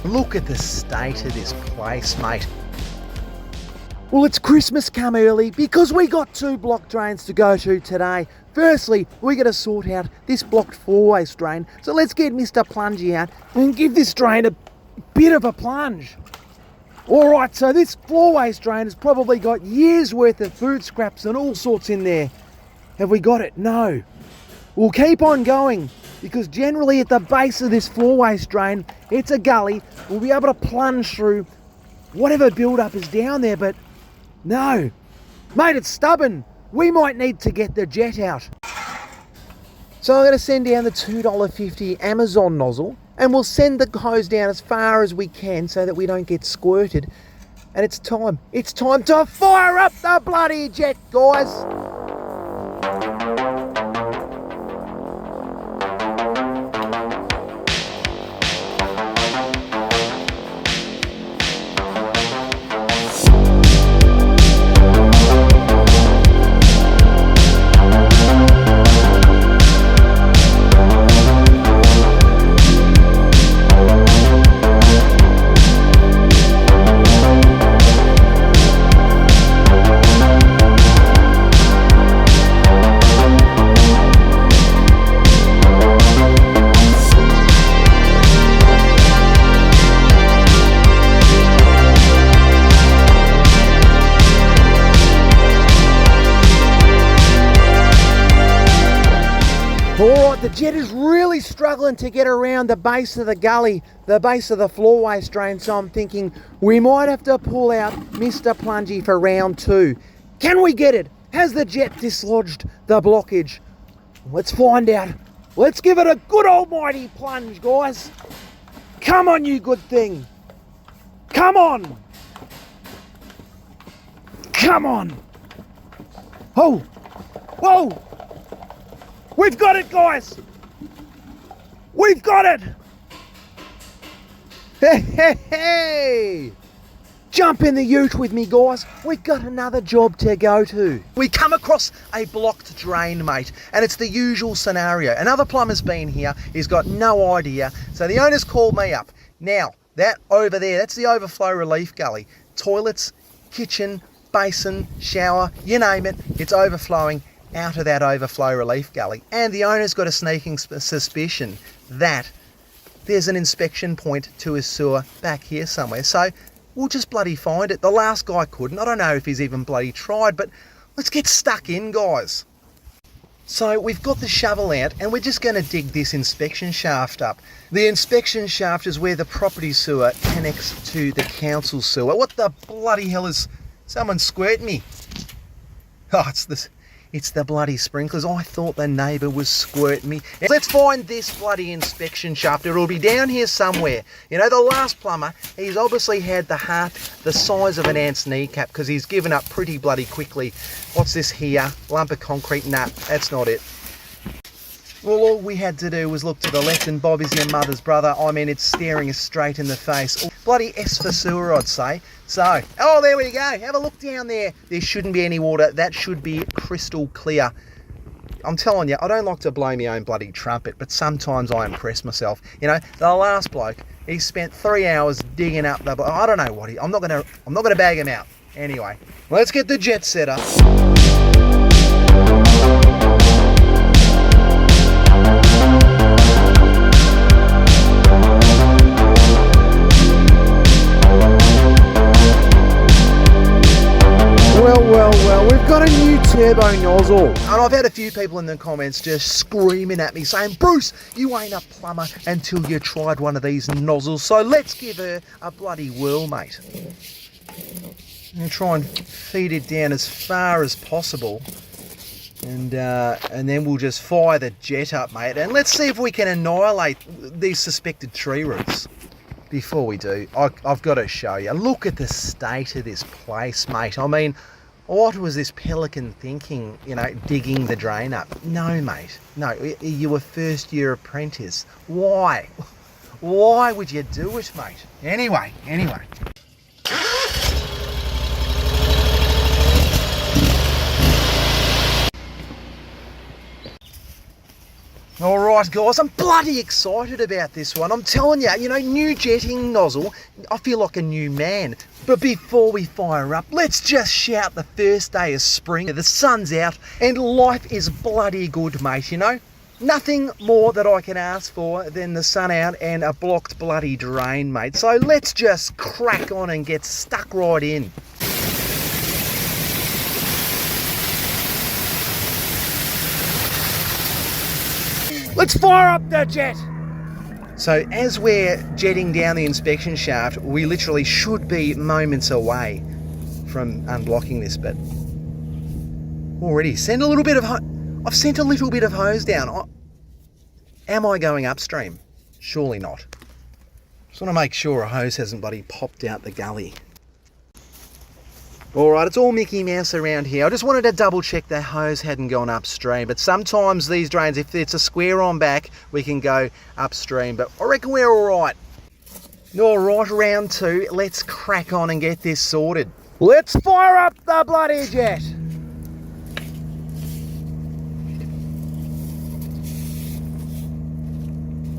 Look at the state of this place, mate. Well, it's Christmas come early because we got 2 block drains to go to today. Firstly, we got to sort out this blocked 4-waste drain. So let's get Mr. Plungy out and give this drain a bit of a plunge. Alright, so this 4-waste drain has probably got years worth of food scraps and all sorts in there. Have we got it? No. We'll keep on going because generally at the base of this 4-waste drain, it's a gully. We'll be able to plunge through whatever build-up is down there, but no. Mate, it's stubborn. We might need to get the jet out. So I'm going to send down the $2.50 Amazon nozzle and we'll send the hose down as far as we can so that we don't get squirted. And it's time to fire up the bloody jet, guys. Alright, the jet is really struggling to get around the base of the gully, the base of the floor waste drain, so I'm thinking we might have to pull out Mr. Plungy for round 2. Can we get it? Has the jet dislodged the blockage? Let's find out. Let's give it a good almighty plunge, guys. Come on, you good thing. Come on. Come on. Oh, whoa. We've got it, guys! We've got it! Hey, hey, hey! Jump in the ute with me, guys. We've got another job to go to. We come across a blocked drain, mate, and it's the usual scenario. Another plumber's been here. He's got no idea. So the owner's called me up. Now, that over there, that's the overflow relief gully. Toilets, kitchen, basin, shower, you name it, it's overflowing out of that overflow relief gully. And the owner's got a sneaking suspicion that there's an inspection point to his sewer back here somewhere. So we'll just bloody find it. The last guy couldn't. I don't know if he's even bloody tried, but let's get stuck in, guys. So we've got the shovel out and we're just going to dig this inspection shaft up. The inspection shaft is where the property sewer connects to the council sewer. What the bloody hell is... Someone squirting me. Oh, it's the bloody sprinklers. I thought the neighbour was squirting me. Let's find this bloody inspection shaft. It'll be down here somewhere. You know, the last plumber, he's obviously had the heart the size of an ant's kneecap because he's given up pretty bloody quickly. What's this here? Lump of concrete? Nah, that's not it. Well, all we had to do was look to the left and Bob is your mother's brother. I mean, it's staring us straight in the face. Bloody S for sewer, I'd say. So, oh, there we go. Have a look down there. There shouldn't be any water. That should be crystal clear. I'm telling you, I don't like to blow my own bloody trumpet, but sometimes I impress myself. You know, the last bloke, he spent 3 hours digging up the... I don't know what I'm not gonna bag him out. Anyway, let's get the jet set up. Well, we've got a new turbo nozzle. And I've had a few people in the comments just screaming at me saying, Bruce, you ain't a plumber until you tried one of these nozzles. So let's give her a bloody whirl, mate. And try and feed it down as far as possible. And then we'll just fire the jet up, mate. And let's see if we can annihilate these suspected tree roots. Before we do, I've got to show you. Look at the state of this place, mate. I mean, what was this pelican thinking, you know, digging the drain up? No, mate. No, you were first year apprentice. Why? Why would you do it, mate? Anyway. All right. Alright guys, I'm bloody excited about this one. I'm telling you, new jetting nozzle, I feel like a new man. But before we fire up, let's just shout the first day of spring. The sun's out and life is bloody good, mate, Nothing more that I can ask for than the sun out and a blocked bloody drain, mate. So let's just crack on and get stuck right in. Let's fire up the jet! So as we're jetting down the inspection shaft, we literally should be moments away from unblocking this, but already I've sent a little bit of hose down. Am I going upstream? Surely not. Just want to make sure a hose hasn't bloody popped out the gully. Alright, it's all Mickey Mouse around here. I just wanted to double check the hose hadn't gone upstream, but sometimes these drains, if it's a square on back, we can go upstream, but I reckon we're alright. Alright, round two, let's crack on and get this sorted. Let's fire up the bloody jet!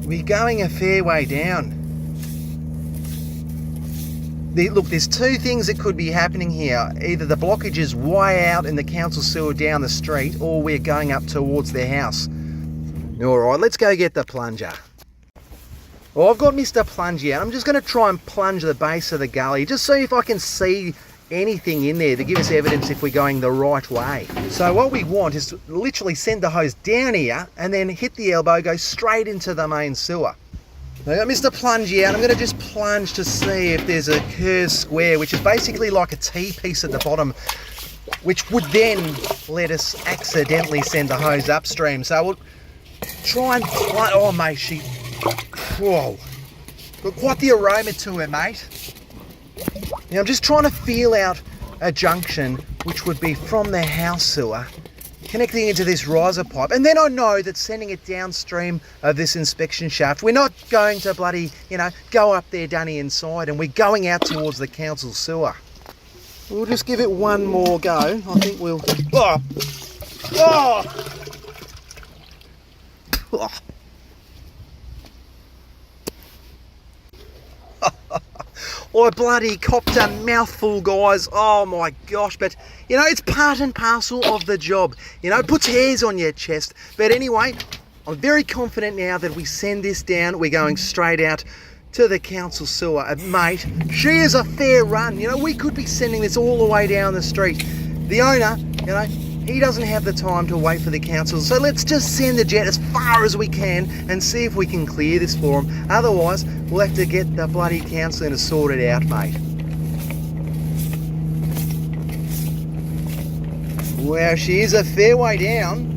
We're going a fair way down. Look, there's two things that could be happening here. Either the blockage is way out in the council sewer down the street, or we're going up towards their house. Alright, let's go get the plunger. Well, I've got Mr. Plunge out. I'm just going to try and plunge the base of the gully, just see if I can see anything in there to give us evidence if we're going the right way. So what we want is to literally send the hose down here and then hit the elbow, go straight into the main sewer. I got Mr. Plunge out. I'm going to just plunge to see if there's a curved square, which is basically like a T-piece at the bottom, which would then let us accidentally send the hose upstream. So we'll try and plunge. Oh, mate, whoa. Got quite the aroma to it, mate. Now I'm just trying to feel out a junction, which would be from the house sewer, connecting into this riser pipe, and then I know that sending it downstream of this inspection shaft, we're not going to bloody, go up there dunny inside, and we're going out towards the council sewer. We'll just give it one more go. I think we'll... Oh! Oh! I bloody copped a mouthful, guys. Oh my gosh, but it's part and parcel of the job. It puts hairs on your chest. But anyway, I'm very confident now that we send this down. We're going straight out to the council sewer. And mate, she is a fair run. We could be sending this all the way down the street. The owner, he doesn't have the time to wait for the council, so let's just send the jet as far as we can and see if we can clear this for them. Otherwise, we'll have to get the bloody council to sort it out, mate. Wow, she is a fair way down.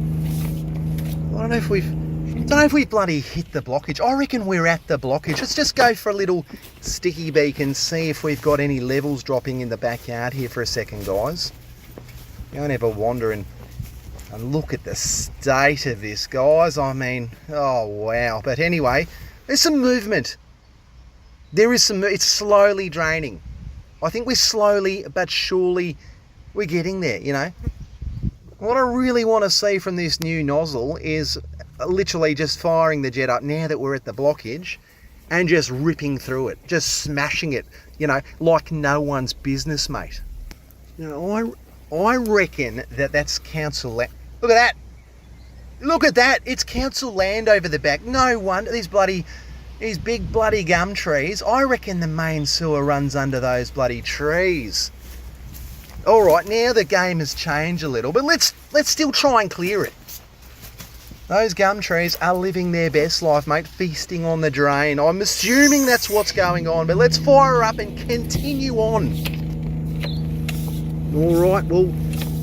I don't know if we bloody hit the blockage. I reckon we're at the blockage. Let's just go for a little sticky beak and see if we've got any levels dropping in the backyard here for a second, guys. Don't ever wander and look at the state of this, guys. I mean, oh wow. But anyway, there's some movement. There is some, it's slowly draining. I think we're slowly but surely, we're getting there, What I really want to see from this new nozzle is literally just firing the jet up now that we're at the blockage and just ripping through it, just smashing it, like no one's business, mate. I reckon that's council land. Look at that. Look at that. It's council land over the back. No wonder these big bloody gum trees. I reckon the main sewer runs under those bloody trees. All right, now the game has changed a little, but let's still try and clear it. Those gum trees are living their best life, mate, feasting on the drain. I'm assuming that's what's going on, but let's fire up and continue on. Alright, well,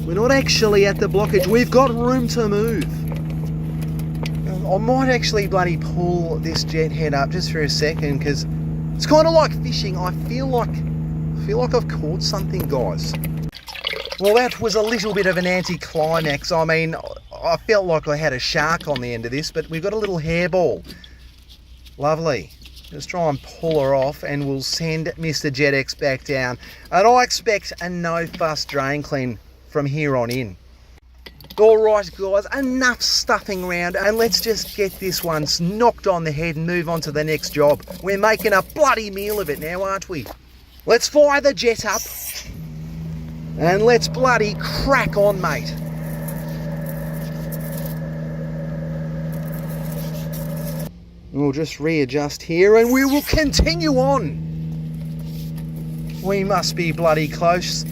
we're not actually at the blockage. We've got room to move. I might actually bloody pull this jet head up just for a second, because it's kind of like fishing. I feel like I've caught something, guys. Well, that was a little bit of an anticlimax. I mean, I felt like I had a shark on the end of this, but we've got a little hairball. Lovely. Just try and pull her off and we'll send Mr. JetX back down. And I expect a no-fuss drain clean from here on in. All right, guys, enough stuffing around, and let's just get this one knocked on the head and move on to the next job. We're making a bloody meal of it now, aren't we? Let's fire the jet up, and let's bloody crack on, mate. We'll just readjust here, and we will continue on. We must be bloody close.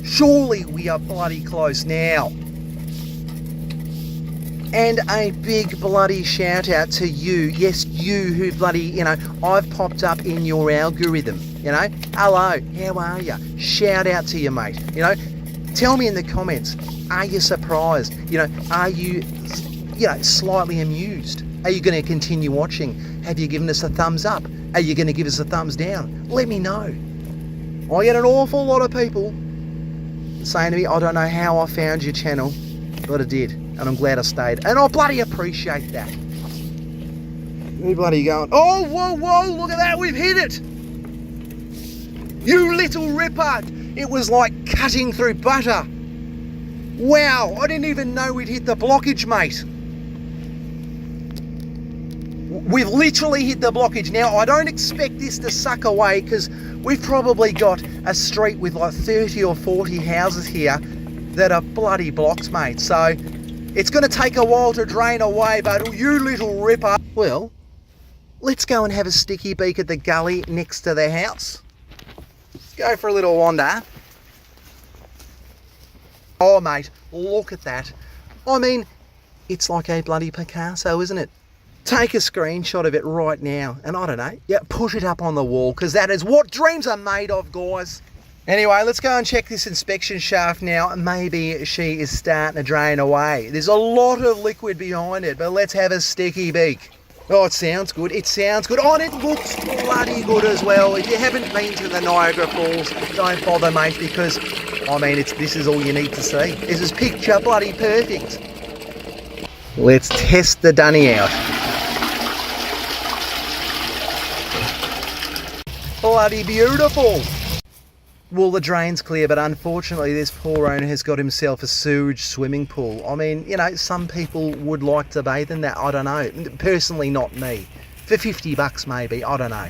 Surely we are bloody close now. And a big bloody shout out to you. Yes, you who bloody, I've popped up in your algorithm. Hello, how are you? Shout out to you, mate. Tell me in the comments, are you surprised? Are you, slightly amused? Are you going to continue watching? Have you given us a thumbs up? Are you going to give us a thumbs down? Let me know. I get an awful lot of people saying to me, I don't know how I found your channel, but I did. And I'm glad I stayed. And I bloody appreciate that. You bloody going, oh, whoa, look at that, we've hit it. You little ripper. It was like cutting through butter. Wow, I didn't even know we'd hit the blockage, mate. We've literally hit the blockage. Now, I don't expect this to suck away because we've probably got a street with like 30 or 40 houses here that are bloody blocked, mate. So it's going to take a while to drain away, but you little ripper. Well, let's go and have a sticky beak at the gully next to the house. Let's go for a little wander. Oh, mate, look at that. I mean, it's like a bloody Picasso, isn't it? Take a screenshot of it right now, and I don't know, push it up on the wall, because that is what dreams are made of, guys. Anyway, let's go and check this inspection shaft now. Maybe she is starting to drain away. There's a lot of liquid behind it, but let's have a sticky beak. Oh, it sounds good. It sounds good. Oh, and it looks bloody good as well. If you haven't been to the Niagara Falls, don't bother, mate, because, I mean, this is all you need to see. This is picture bloody perfect. Let's test the dunny out. Bloody beautiful. Well, the drain's clear, but unfortunately this poor owner has got himself a sewage swimming pool. I mean, some people would like to bathe in that. I don't know. Personally, not me. For $50 maybe, I don't know.